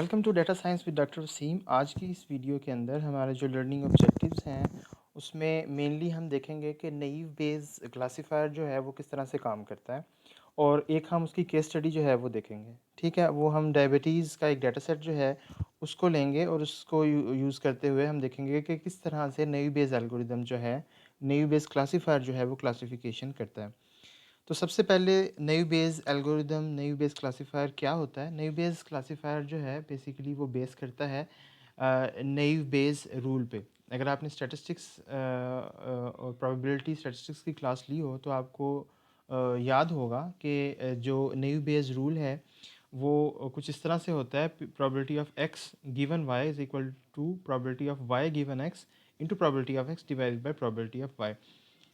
Welcome to data science with doctor Waseem. आज की इस वीडियो के अंदर हमारे जो लर्निंग ऑब्जेक्टिव्स हैं उसमें मेनली हम देखेंगे कि नैव बेस क्लासिफायर जो है वो किस तरह से काम करता है और एक हम उसकी केस स्टडी जो है वो देखेंगे। ठीक है, वो हम डायबिटीज़ का एक डेटा सेट जो है उसको लेंगे और उसको यूज़ करते हुए हम देखेंगे कि किस तरह से नैव बेस एल्गोरिदम जो है, नैव बेस क्लासिफायर जो है वो क्लासिफिकेशन करता है। तो सबसे पहले नैव बेस एल्गोरिदम, नैव बेस क्लासिफायर क्या होता है? नैव बेस क्लासिफायर जो है बेसिकली वो बेस करता है नैव बेस रूल पे। अगर आपने स्टैटिस्टिक्स और प्रोबेबिलिटी स्टैटिस्टिक्स की क्लास ली हो तो आपको याद होगा कि जो नैव बेस रूल है वो कुछ इस तरह से होता है। Probability of X given Y is equal to probability of Y given X into probability of X divided by probability of Y.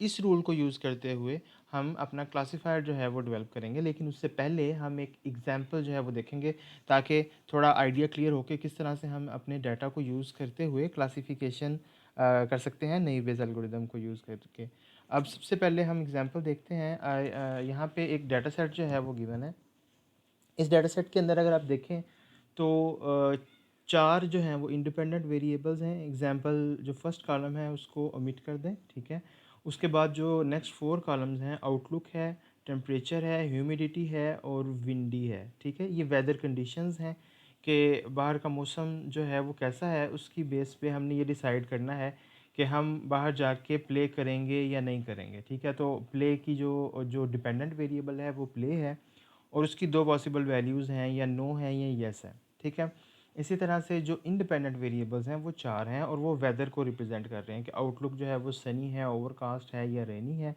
इस रूल को यूज़ करते हुए हम अपना क्लासिफायर जो है वो डेवलप करेंगे, लेकिन उससे पहले हम एक एग्जांपल जो है वो देखेंगे ताकि थोड़ा आइडिया क्लियर हो कि किस तरह से हम अपने डाटा को यूज़ करते हुए क्लासिफिकेशन कर सकते हैं नई बेस एल्गोरिदम को यूज़ करके। अब सबसे पहले हम एग्जांपल देखते हैं। यहाँ पे एक डाटा सेट जो है वो गिवन है। इस डाटा सेट के अंदर अगर आप देखें तो चार जो हैं वो इंडिपेंडेंट वेरिएबल्स हैं। एग्जांपल जो फर्स्ट कॉलम है उसको ओमिट कर दें, ठीक है। उसके बाद जो नेक्स्ट फोर कॉलम्स हैं, आउटलुक है, टेम्परेचर है, ह्यूमिडिटी है और विंडी है, ठीक है। ये वेदर कंडीशंस हैं कि बाहर का मौसम जो है वो कैसा है, उसकी बेस पे हमने ये डिसाइड करना है कि हम बाहर जाके प्ले करेंगे या नहीं करेंगे, ठीक है। तो प्ले की जो जो डिपेंडेंट वेरिएबल है वो प्ले है और उसकी दो पॉसिबल वैल्यूज़ हैं, या नो है या येस है, ठीक है। इसी तरह से जो इंडिपेंडेंट वेरिएबल्स हैं वो चार हैं और वो वेदर को रिप्रेजेंट कर रहे हैं कि आउटलुक जो है वो सनी है, ओवरकास्ट है या रेनी है।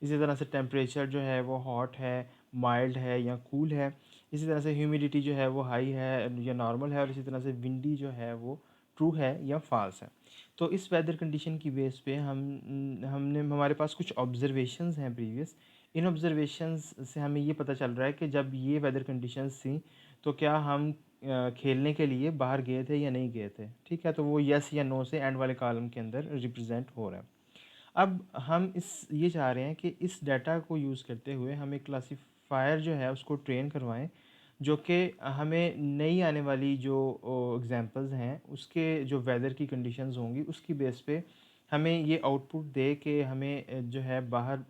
इसी तरह से टेम्परेचर जो है वो हॉट है, माइल्ड है या कूल है। इसी तरह से ह्यूमिडिटी जो है वो हाई है या नॉर्मल है और इसी तरह से विंडी जो है वो ट्रू है या फॉल्स है। तो इस वेदर कंडीशन की बेस पे हमने हमारे पास कुछ ऑब्जर्वेशंस हैं प्रीवियस। इन ऑब्जर्वेशंस से हमें ये पता चल रहा है कि जब ये वेदर कंडीशंस थी तो क्या हम खेलने के लिए बाहर गए थे या नहीं गए थे, ठीक है। तो वो यस या नो से एंड वाले कॉलम के अंदर रिप्रेजेंट हो रहा है। अब हम इस ये चाह रहे हैं कि इस डाटा को यूज़ करते हुए हम एक क्लासीफायर जो है उसको ट्रेन करवाएं जो कि हमें नई आने वाली जो एग्जांपल्स हैं उसके जो वेदर की कंडीशंस होंगी उसकी बेस पे हमें ये आउटपुट दे कि हमें जो है बाहर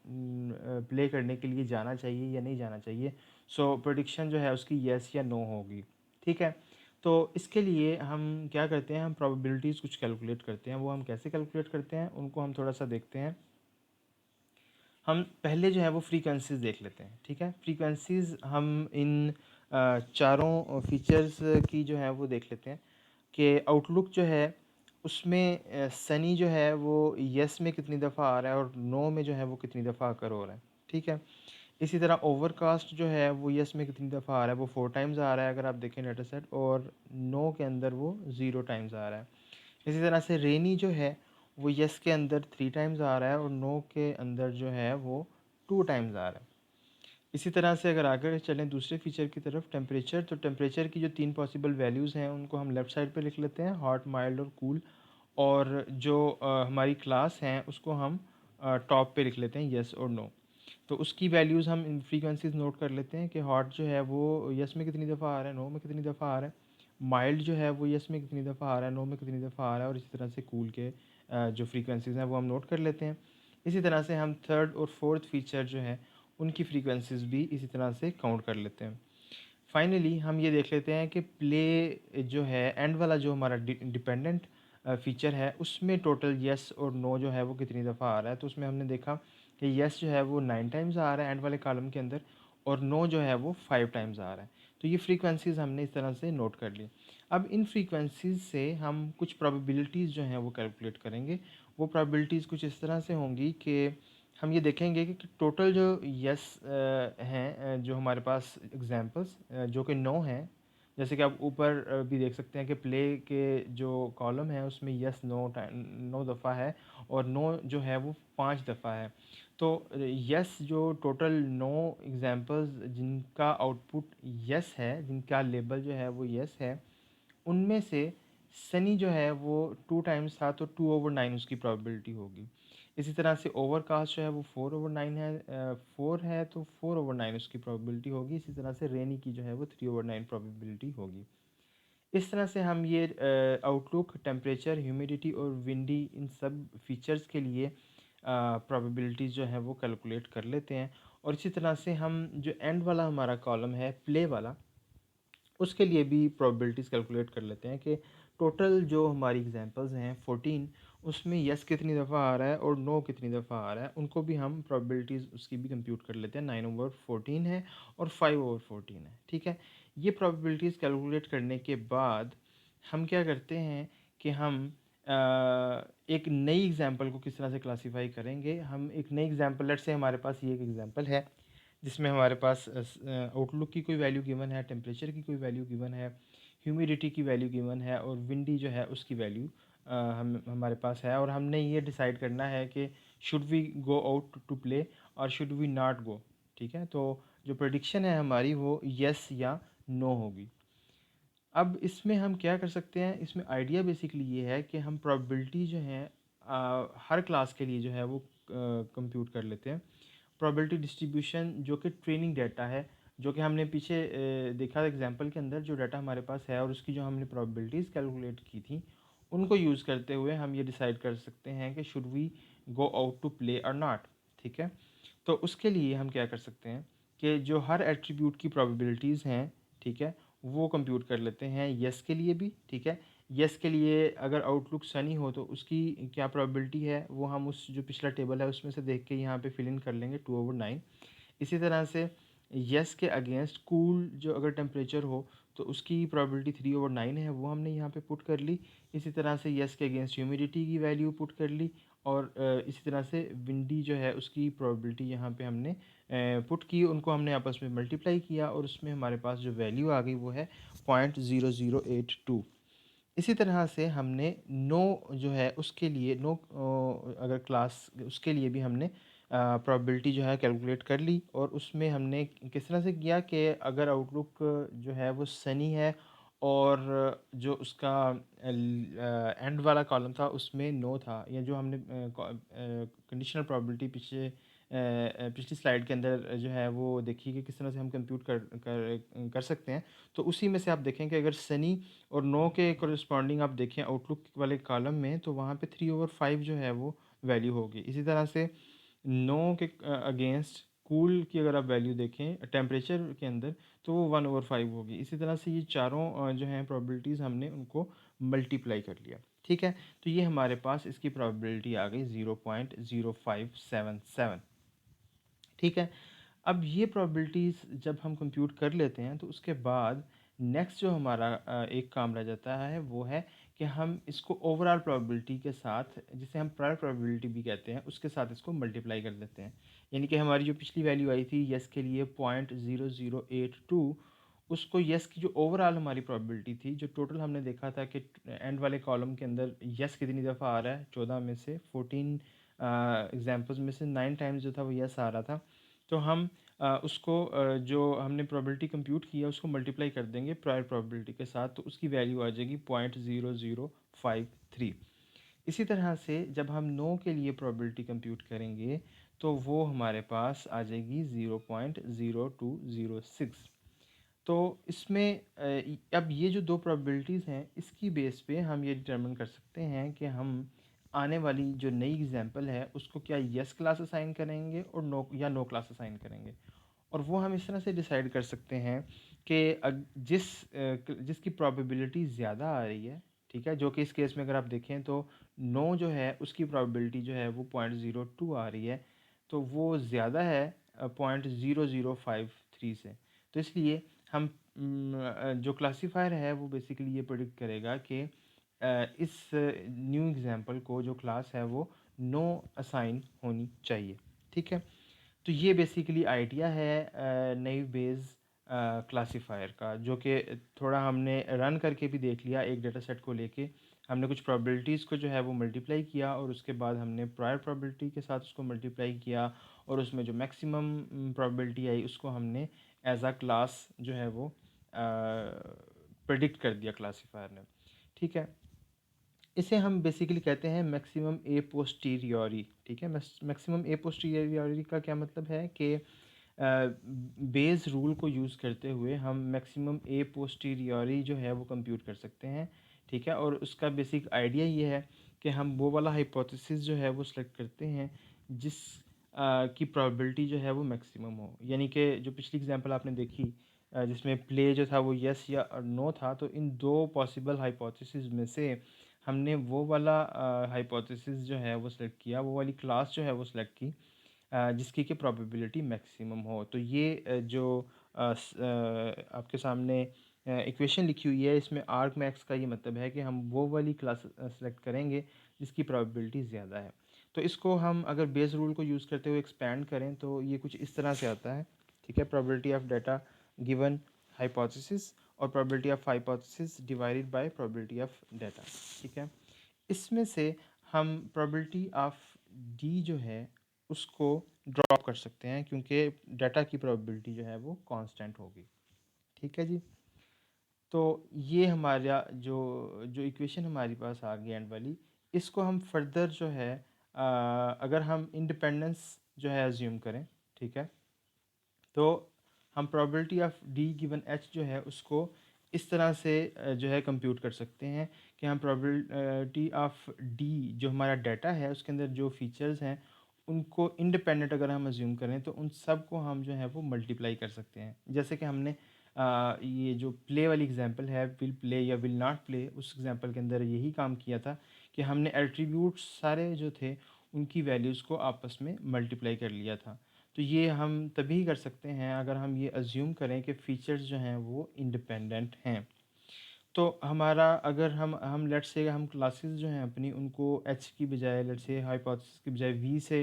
प्ले करने के लिए जाना चाहिए या नहीं जाना चाहिए। सो प्रेडिक्शन जो है उसकी येस या नो होगी, ठीक है। तो इसके लिए हम क्या करते हैं, हम प्रोबेबिलिटीज़ कुछ कैलकुलेट करते हैं। वो हम कैसे कैलकुलेट करते हैं उनको हम थोड़ा सा देखते हैं। हम पहले जो है वो फ्रीक्वेंसीज देख लेते हैं, ठीक है। फ्रीक्वेंसीज हम इन चारों फीचर्स की जो है वो देख लेते हैं कि आउटलुक जो है उसमें सनी जो है वो यस में कितनी दफ़ा आ रहा है और नो में जो है वो कितनी दफ़ा आकर हो रहा है, ठीक है। इसी तरह ओवरकास्ट जो है वो यस में कितनी दफ़ा आ रहा है, वो 4 टाइम्स आ रहा है अगर आप देखें डाटा सेट, और नो के अंदर वो 0 टाइम्स आ रहा है। इसी तरह से रेनी जो है वो यस के अंदर 3 टाइम्स आ रहा है और नो के अंदर जो है वो 2 टाइम्स आ रहा है। इसी तरह से अगर आगे चलें दूसरे फीचर की तरफ, टेम्परेचर, तो टेम्परेचर की जो तीन पॉसिबल वैल्यूज़ हैं उनको हम लेफ़्ट साइड पे लिख लेते हैं, हॉट, माइल्ड और कूल। और जो हमारी क्लास हैं उसको हम टॉप पे लिख लेते हैं, येस और नो। तो उसकी वैल्यूज़ हम इन फ्रीक्वेंसीज नोट कर लेते हैं कि हॉट जो है वो यस में कितनी दफ़ा आ रहा है, नो में कितनी दफ़ा आ रहा है। माइल्ड जो है वो यस में कितनी दफ़ा आ रहा है, नो में कितनी दफ़ा आ रहा है। और इसी तरह से कूल के जो फ्रीक्वेंसीज हैं वो हम नोट कर लेते हैं। इसी तरह से हम थर्ड और फोर्थ फीचर जो है उनकी फ्रीक्वेंसीज भी इसी तरह से काउंट कर लेते हैं। फाइनली हम ये देख लेते हैं कि प्ले जो है एंड वाला जो हमारा डिपेंडेंट फीचर है उसमें टोटल येस और नो जो है वो कितनी दफ़ा आ रहा है। तो उसमें हमने देखा कि येस जो है वो 9 टाइम्स आ रहा है एंड वाले कॉलम के अंदर, और नो जो है वो 5 टाइम्स आ रहा है। तो ये फ्रीक्वेंसीज हमने इस तरह से नोट कर ली। अब इन फ्रीक्वेंसीज से हम कुछ प्रोबेबिलिटीज़ जो हैं वो कैलकुलेट करेंगे। वो प्रोबेबिलिटीज़ कुछ इस तरह से होंगी कि हम ये देखेंगे कि टोटल जो यस हैं, जो हमारे पास एग्जांपल्स जो कि नो हैं, जैसे कि आप ऊपर भी देख सकते हैं कि प्ले के जो कॉलम है उसमें यस नो टाइम 9 दफ़ा है और नो जो है वो 5 दफ़ा है। तो यस जो टोटल 9 एग्जांपल्स जिनका आउटपुट यस है, जिनका लेबल जो है वो यस है, उनमें से सनी जो है वो 2 टाइम्स था तो 2/9 उसकी प्रोबेबिलिटी होगी। इसी तरह से ओवरकास्ट जो है वो 4/9 है, 4 है तो 4/9 उसकी प्रोबेबिलिटी होगी। इसी तरह से रेनी की जो है वो 3/9 प्रोबेबिलिटी होगी। इस तरह से हम ये आउटलुक, टेम्परेचर, ह्यूमिडिटी और विंडी इन सब फीचर्स के लिए प्रोबेबिलिटीज़ जो हैं वो कैलकुलेट कर लेते हैं। और इसी तरह से हम जो एंड वाला हमारा कॉलम है प्ले वाला, उसके लिए भी प्रोबेबिलिटीज़ कैलकुलेट कर लेते हैं कि टोटल जो हमारी एग्जांपल्स हैं 14, उसमें यस कितनी दफ़ा आ रहा है और नो कितनी दफ़ा आ रहा है, उनको भी हम प्रोबेबिलिटीज़ उसकी भी कंप्यूट कर लेते हैं। 9/14 है और 5/14 है, ठीक है। ये प्रोबेबिलिटीज़ कैलकुलेट करने के बाद हम क्या करते हैं कि हम अ, एक नई एग्जांपल को किस तरह से क्लासीफाई करेंगे। हम एक नई एग्जांपल, लेट्स से हमारे पास ये एक एग्जांपल है जिसमें हमारे पास आउटलुक की कोई वैल्यू गिवन है, टेम्परेचर की कोई वैल्यू गिवन है, ह्यूमिडिटी की वैल्यू गिवन है और विंडी जो है उसकी वैल्यू हम हमारे पास है। और हमने ये डिसाइड करना है कि should we go out to play और शुड वी नॉट गो, ठीक है। तो जो प्रेडिक्शन है हमारी वो यस या नो होगी। अब इसमें हम क्या कर सकते हैं, इसमें आइडिया बेसिकली ये है कि हम प्रोबेबिलिटी जो है हर क्लास के लिए जो है वो कंप्यूट कर लेते हैं। प्रोबेबिलिटी डिस्ट्रीब्यूशन जो कि ट्रेनिंग डाटा है, जो कि हमने पीछे देखा एग्जांपल के अंदर, जो डाटा हमारे पास है और उसकी जो हमने प्रोबेबिलिटीज़ कैलकुलेट की थी, उनको यूज़ करते हुए हम ये डिसाइड कर सकते हैं कि should we go out to play और नॉट, ठीक है। तो उसके लिए हम क्या कर सकते हैं कि जो हर एट्रीब्यूट की प्रोबेबिलिटीज़ हैं, ठीक है, वो कंप्यूट कर लेते हैं यस के लिए भी, ठीक है। यस के लिए अगर आउटलुक सनी हो तो उसकी क्या प्रोबेबिलिटी है वो हम उस जो पिछला टेबल है उसमें से देख के यहाँ पे फिल इन कर लेंगे, 2/9। इसी तरह से यस के अगेंस्ट कूल जो अगर टेम्परेचर हो तो उसकी प्रोबेबिलिटी 3/9 है, वो हमने यहाँ पे पुट कर ली। इसी तरह से यस के अगेंस्ट ह्यूमिडिटी की वैल्यू पुट कर ली। और इसी तरह से विंडी जो है उसकी प्रोबेबिलिटी यहाँ पे हमने पुट की, उनको हमने आपस में मल्टीप्लाई किया और उसमें हमारे पास जो वैल्यू आ गई वो है 0.0082। इसी तरह से हमने नो जो है उसके लिए नो अगर क्लास उसके लिए भी हमने प्रोबेबिलिटी जो है कैलकुलेट कर ली। और उसमें हमने किस तरह से किया कि अगर आउटलुक जो है वो सनी है और जो उसका एंड वाला कॉलम था उसमें नो था, या जो हमने कंडीशनल प्रोबेबिलिटी पिछली स्लाइड के अंदर जो है वो देखी कि किस तरह से हम कंप्यूट कर सकते हैं। तो उसी में से आप देखें कि अगर सनी और नो के कोरिस्पॉन्डिंग आप देखें आउटलुक वाले कॉलम में, तो वहाँ पे 3/5 जो है वो वैल्यू होगी। इसी तरह से नो के अगेंस्ट कूल की अगर आप वैल्यू देखें टेम्परेचर के अंदर, तो वो 1/5 होगी। इसी तरह से ये चारों जो हैं प्रोबेबिलिटीज़ हमने उनको मल्टीप्लाई कर लिया, ठीक है। तो ये हमारे पास इसकी प्रोबेबिलिटी आ गई 0.0577, ठीक है। अब ये प्रोबेबिलिटीज़ जब हम कंप्यूट कर लेते हैं तो उसके बाद नेक्स्ट जो हमारा एक काम रह जाता है वो है कि हम इसको ओवरऑल प्रोबेबिलिटी के साथ, जिसे हम प्रायर प्रोबेबिलिटी भी कहते हैं, उसके साथ इसको मल्टीप्लाई कर देते हैं। यानी कि हमारी जो पिछली वैल्यू आई थी यस के लिए 0.0082, उसको यस की जो ओवरऑल हमारी प्रोबेबिलिटी थी, जो टोटल हमने देखा था कि एंड वाले कॉलम के अंदर यस कितनी दफ़ा आ रहा है, 14 में से 14 एग्जाम्पल्स में से 9 टाइम्स जो था वो यस आ रहा था। तो हम उसको जो हमने प्रोबेबिलिटी कंप्यूट किया उसको मल्टीप्लाई कर देंगे प्रायर प्रोबेबिलिटी के साथ, तो उसकी वैल्यू आ जाएगी 0.0053। इसी तरह से जब हम नो के लिए प्रोबेबिलिटी कंप्यूट करेंगे तो वो हमारे पास आ जाएगी 0.0206। तो इसमें अब ये जो दो प्रोबेबिलिटीज़ हैं इसकी बेस पे हम ये डिटरमिन कर सकते हैं कि हम आने वाली जो नई एग्जांपल है उसको क्या यस क्लास असाइन करेंगे और नो, या नो क्लास असाइन करेंगे। और वो हम इस तरह से डिसाइड कर सकते हैं कि जिसकी प्रोबेबिलिटी ज़्यादा आ रही है, ठीक है, जो कि इस केस में अगर आप देखें तो नो जो है उसकी प्रोबेबिलिटी जो है वो 0.02 आ रही है, तो वो ज़्यादा है 0.0053 से। तो इसलिए हम जो क्लासीफायर है वो बेसिकली ये प्रेडिक्ट करेगा कि इस न्यू एग्जांपल को जो क्लास है वो नो असाइन होनी चाहिए, ठीक है। तो ये बेसिकली आइडिया है नई बेस क्लासीफायर का, जो कि थोड़ा हमने रन करके भी देख लिया। एक डेटा सेट को लेके हमने कुछ प्रोबेबिलिटीज़ को जो है वो मल्टीप्लाई किया और उसके बाद हमने प्रायर प्रोबेबिलिटी के साथ उसको मल्टीप्लाई किया और उसमें जो मैक्सिमम प्रोबेबिलिटी आई उसको हमने एज अ क्लास जो है वो प्रेडिक्ट कर दिया क्लासीफायर ने, ठीक है। इसे हम बेसिकली कहते हैं मैक्सिमम ए पोस्टीरियोरी, ठीक है। मैक्सिमम ए पोस्टीरियोरी का क्या मतलब है कि बेस रूल को यूज़ करते हुए हम मैक्सिमम ए पोस्टीरियरी जो है वो कंप्यूट कर सकते हैं, ठीक है। और उसका बेसिक आइडिया ये है कि हम वो वाला हाइपोथेसिस जो है वो सिलेक्ट करते हैं जिस की प्रोबेबिलिटी जो है वो मैक्सिमम हो। यानी कि जो पिछली एग्जांपल आपने देखी जिसमें प्ले जो था वो यस या नो था, तो इन दो पॉसिबल हाइपोथेसिस में से हमने वो वाला हाइपोथेसिस जो है वो सिलेक्ट किया, वो वाली क्लास जो है वो सिलेक्ट की जिसकी कि प्रोबेबिलिटी मैक्सिमम हो। तो ये जो आपके सामने इक्वेशन लिखी हुई है, इसमें आर्ग मैक्स का ये मतलब है कि हम वो वाली क्लास सेलेक्ट करेंगे जिसकी प्रोबेबिलिटी ज़्यादा है। तो इसको हम अगर बेस रूल को यूज़ करते हुए एक्सपेंड करें तो ये कुछ इस तरह से आता है, ठीक है। Probability of data given hypothesis और probability of hypothesis divided by probability of data, ठीक है। इसमें से हम प्रोबेबिलिटी ऑफ डी जो है उसको ड्रॉप कर सकते हैं क्योंकि डाटा की प्रोबेबिलिटी जो है वो कांस्टेंट होगी, ठीक है जी। तो ये हमारा जो जो इक्वेशन हमारे पास आ गई एंड वाली, इसको हम फर्दर जो है अगर हम इंडिपेंडेंस जो है अज्यूम करें, ठीक है, तो हम probability of D given H जो है उसको इस तरह से जो है कंप्यूट कर सकते हैं कि हम प्रोबेबिलिटी ऑफ डी जो हमारा डाटा है उसके अंदर जो फीचर्स हैं उनको इंडिपेंडेंट अगर हम अज्यूम करें तो उन सब को हम जो है वो मल्टीप्लाई कर सकते हैं। जैसे कि हमने ये जो प्ले वाली एग्जांपल है, विल प्ले या विल नॉट प्ले, उस एग्जांपल के अंदर यही काम किया था कि हमने एट्रीब्यूट्स सारे जो थे उनकी वैल्यूज़ को आपस में मल्टीप्लाई कर लिया था। तो ये हम तभी कर सकते हैं अगर हम ये अज्यूम करें कि फ़ीचर्स जो हैं वो इंडिपेंडेंट हैं। तो हमारा अगर हम लेट्स से हम क्लासेस जो हैं अपनी उनको एच की बजाय लेट्स से हाइपोथेसिस की बजाय वी से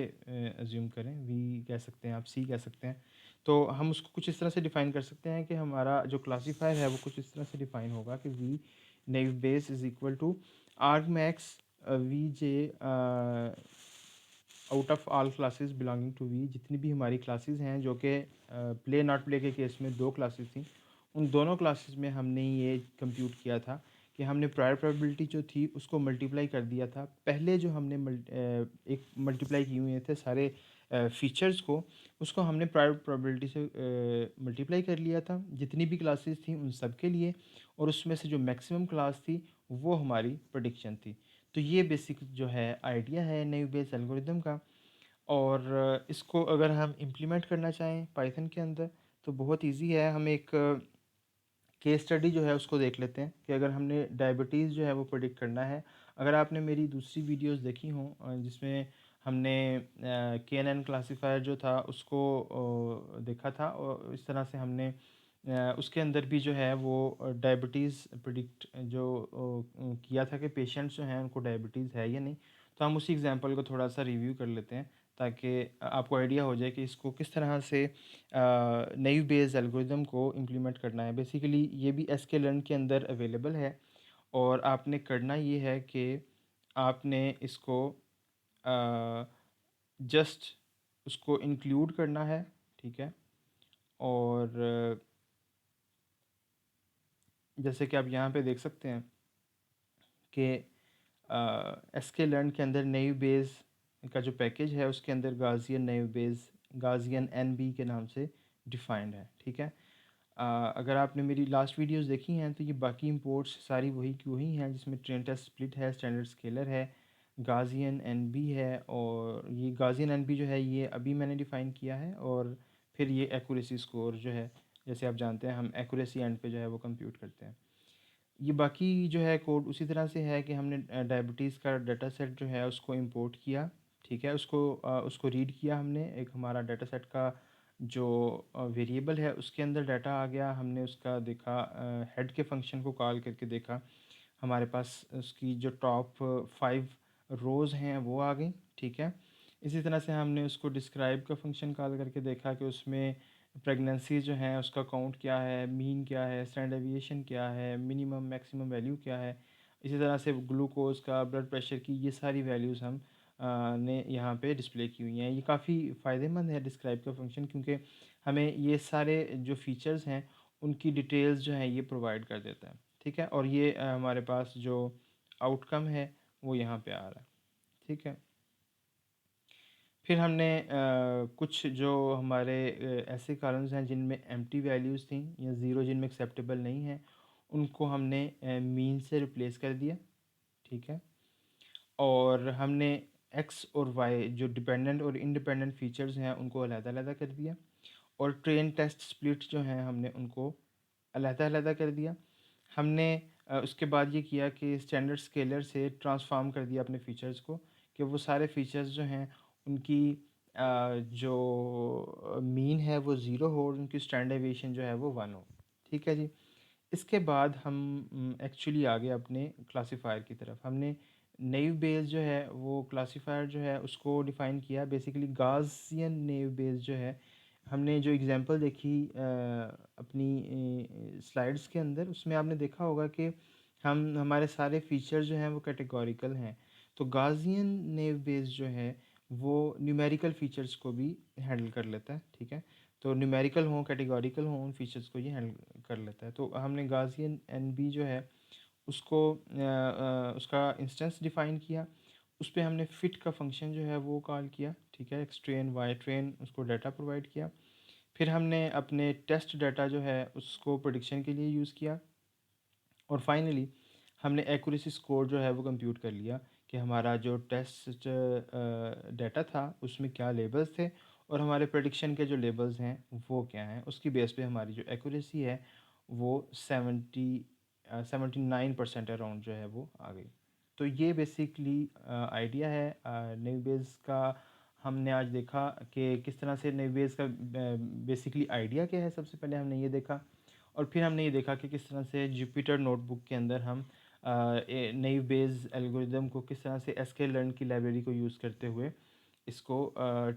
अज्यूम करें, वी कह सकते हैं, आप सी कह सकते हैं। तो हम उसको कुछ इस तरह से डिफ़ाइन कर सकते हैं कि हमारा जो क्लासीफायर है वो कुछ इस तरह से डिफ़ाइन होगा कि V naive Bayes is equal to arg max V J out of all classes belonging to V. जितनी भी हमारी क्लासेस हैं जो कि प्ले नॉट प्ले के केस में दो क्लासेस थी, उन दोनों क्लासेस में हमने ये कंप्यूट किया था कि हमने प्रायर प्रोबेबिलिटी जो थी उसको मल्टीप्लाई कर दिया था। पहले जो हमने एक मल्टीप्लाई किए हुए थे सारे फीचर्स को, उसको हमने प्रायर प्रोबेबिलिटी से मल्टीप्लाई कर लिया था जितनी भी क्लासेस थी उन सब के लिए, और उसमें से जो मैक्सिमम क्लास थी वो हमारी प्रेडिक्शन थी। तो ये बेसिक जो है आइडिया है नैव बेस एल्गोरिदम का। और इसको अगर हम इम्प्लीमेंट करना चाहें पाइथन के अंदर तो बहुत इजी है। हम एक केस स्टडी जो है उसको देख लेते हैं कि अगर हमने डायबिटीज़ जो है वो प्रेडिक्ट करना है। अगर आपने मेरी दूसरी वीडियोस देखी हों जिसमें हमने KNN क्लासिफायर जो था उसको देखा था, और इस तरह से हमने उसके अंदर भी जो है वो डायबिटीज़ प्रिडिक्ट जो किया था कि पेशेंट्स जो हैं उनको डायबिटीज़ है या नहीं। तो हम उसी एग्जांपल को थोड़ा सा रिव्यू कर लेते हैं ताकि आपको आइडिया हो जाए कि इसको किस तरह से नैव बेस्ड एल्गोरिदम को इम्प्लीमेंट करना है। बेसिकली ये भी sklearn के अंदर अवेलेबल है, और आपने करना ये है कि आपने इसको जस्ट उसको इंक्लूड करना है, ठीक है। और जैसे कि आप यहाँ पे देख सकते हैं कि sklearn के अंदर नैव बेस का जो पैकेज है उसके अंदर गाजियन नैव बेस गाजियन NB के नाम से डिफाइंड है, ठीक है। अगर आपने मेरी लास्ट वीडियोस देखी हैं तो ये बाकी इंपोर्ट्स सारी वही की वही हैं, जिसमें ट्रेन टेस्ट स्प्लिट है, स्टैंडर्ड स्केलर है, गाजियन NB है, और ये गाजियन NB जो है ये अभी मैंने डिफ़ाइन किया है। और फिर ये एक्यूरेसी स्कोर जो है, जैसे आप जानते हैं हम एक्यूरेसी एंड पे जो है वो कंप्यूट करते हैं। ये बाकी जो है कोड उसी तरह से है कि हमने डायबिटीज़ का डाटा सेट जो है उसको इंपोर्ट किया, ठीक है। उसको रीड किया हमने, एक हमारा डाटा सेट का जो वेरिएबल है उसके अंदर डाटा आ गया, हमने उसका देखा, हेड के फंक्शन को कॉल करके देखा, हमारे पास उसकी जो टॉप 5 रोज़ हैं वो आ गई, ठीक है। इसी तरह से हमने उसको डिस्क्राइब का फंक्शन कॉल करके देखा कि उसमें प्रेगनेंसी जो है उसका काउंट क्या है, मीन क्या है, स्टैंडर्ड डेविएशन क्या है, मिनिमम मैक्सिमम वैल्यू क्या है। इसी तरह से ग्लूकोज का, ब्लड प्रेशर की, ये सारी वैल्यूज़ हम ने यहाँ पे डिस्प्ले की हुई हैं। ये काफ़ी फ़ायदेमंद है डिस्क्राइब का फंक्शन, क्योंकि हमें ये सारे जो फीचर्स हैं उनकी डिटेल्स जो हैं ये प्रोवाइड कर देता है, ठीक है। और ये हमारे पास जो आउटकम है वो यहाँ पे आ रहा है, ठीक है। फिर हमने कुछ जो हमारे ऐसे कॉलम्स हैं जिनमें एम्प्टी वैल्यूज़ थी या ज़ीरो जिनमें एक्सेप्टेबल नहीं है, उनको हमने मीन से रिप्लेस कर दिया, ठीक है। और हमने एक्स और वाई जो डिपेंडेंट और इंडिपेंडेंट फीचर्स हैं उनको अलग-अलग कर दिया, और ट्रेन टेस्ट स्प्लिट जो हैं हमने उनको अलग-अलग कर दिया। हमने उसके बाद ये किया कि स्टैंडर्ड स्केलर से ट्रांसफ़ॉर्म कर दिया अपने फ़ीचर्स को, कि वो सारे फ़ीचर्स जो हैं उनकी जो मीन है वो ज़ीरो हो और उनकी स्टैंडर्ड डेविएशन जो है वो 1 हो। ठीक है जी। इसके बाद हम एक्चुअली आ गए अपने क्लासिफ़ायर की तरफ। हमने नेव बेस जो है वो क्लासिफ़ायर जो है उसको डिफ़ाइन किया। बेसिकली गाउसियन नेव बेस जो है, हमने जो एग्ज़ाम्पल देखी अपनी स्लाइड्स के अंदर, उसमें आपने देखा होगा कि हम हमारे सारे फ़ीचर जो हैं वो कैटेगोरिकल हैं। तो गाउसियन नेव बेस जो है वो न्यूमेरिकल फ़ीचर्स को भी हैंडल कर लेता है, ठीक है। तो न्यूमेरिकल हों, कैटेगोरिकल हों, उन फ़ीचर्स को ये हैंडल कर लेता है। तो हमने गाउसियन एनबी जो है उसको उसका इंस्टेंस डिफ़ाइन किया। उस पे हमने फिट का फंक्शन जो है वो कॉल किया, ठीक है। एक्स ट्रेन, वाई ट्रेन, उसको डाटा प्रोवाइड किया। फिर हमने अपने टेस्ट डाटा जो है उसको प्रेडिक्शन के लिए यूज़ किया, और फाइनली हमने एक्यूरेसी स्कोर जो है वो कंप्यूट कर लिया कि हमारा जो टेस्ट डाटा था उसमें क्या लेबल्स थे और हमारे प्रेडिक्शन के जो लेबल्स हैं वो क्या हैं। उसकी बेस पे हमारी जो एक्यूरेसी है वो 79% अराउंड जो है वो आ गई। तो ये बेसिकली आइडिया है नेविबेस का। हमने आज देखा कि किस तरह से नेविबेस का बेसिकली आइडिया क्या है। सबसे पहले हमने ये देखा, और फिर हमने ये देखा कि किस तरह से जुपिटर नोटबुक के अंदर हम नई बेस एल्गोरिदम को किस तरह से sklearn की लाइब्रेरी को यूज़ करते हुए इसको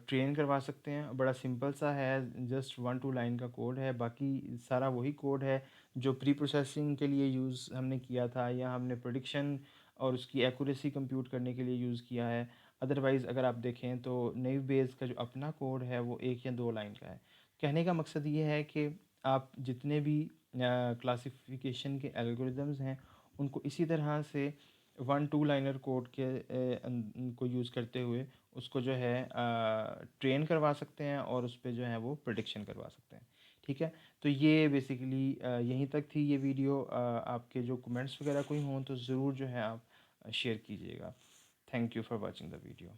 ट्रेन करवा सकते हैं। बड़ा सिंपल सा है, जस्ट 1-2 लाइन का कोड है, बाकी सारा वही कोड है जो प्री प्रोसेसिंग के लिए यूज़ हमने किया था या हमने प्रेडिक्शन और उसकी एक्यूरेसी कंप्यूट करने के लिए यूज़ किया है। अदरवाइज़ अगर आप देखें तो नई बेस का जो अपना कोड है वो 1 या 2 लाइन का है। कहने का मकसद ये है कि आप जितने भी क्लासिफिकेशन के एल्गोरिदम्स हैं उनको इसी तरह से 1-2 लाइनर कोड के को यूज़ करते हुए उसको जो है ट्रेन करवा सकते हैं और उस पे जो है वो प्रेडिक्शन करवा सकते हैं, ठीक है। तो ये बेसिकली यहीं तक थी ये वीडियो। आपके जो कमेंट्स वगैरह कोई हों तो ज़रूर जो है आप शेयर कीजिएगा। Thank you for watching the video.